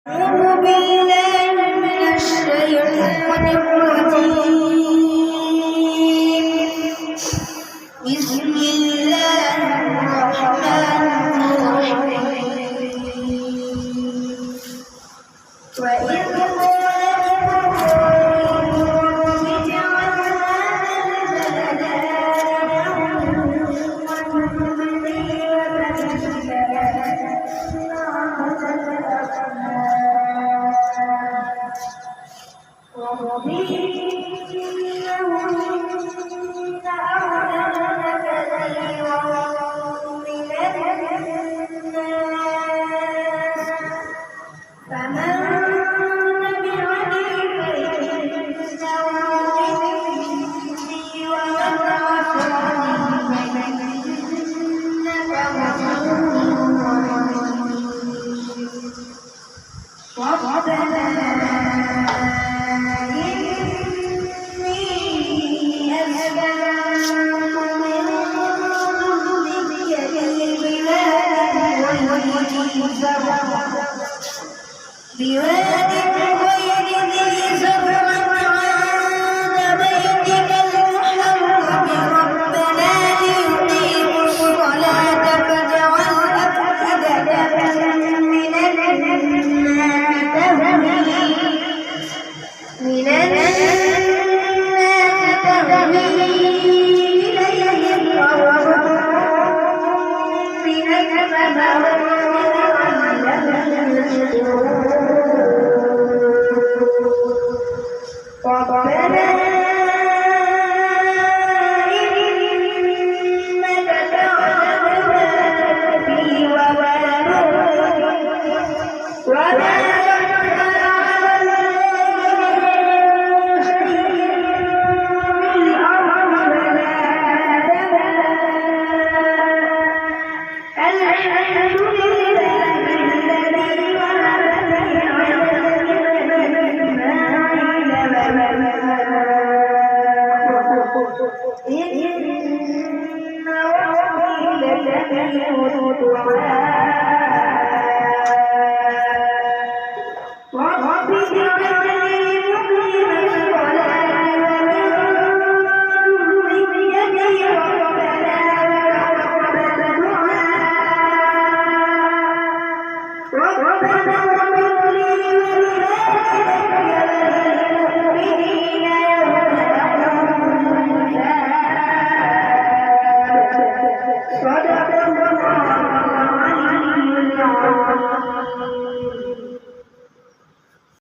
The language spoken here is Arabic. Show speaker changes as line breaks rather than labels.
أعوذ بالله من الشيطان الرجيم. بسم الله الرحمن الرحيم. وإذ قال إبراهيم رب اجعل هذا البلد واجنبني وبني رب إنهن أضللن كثيرا من الناس فمن تبعني فإنه مني ومن عصاني فإنك غفور رحيم. ربنا بواد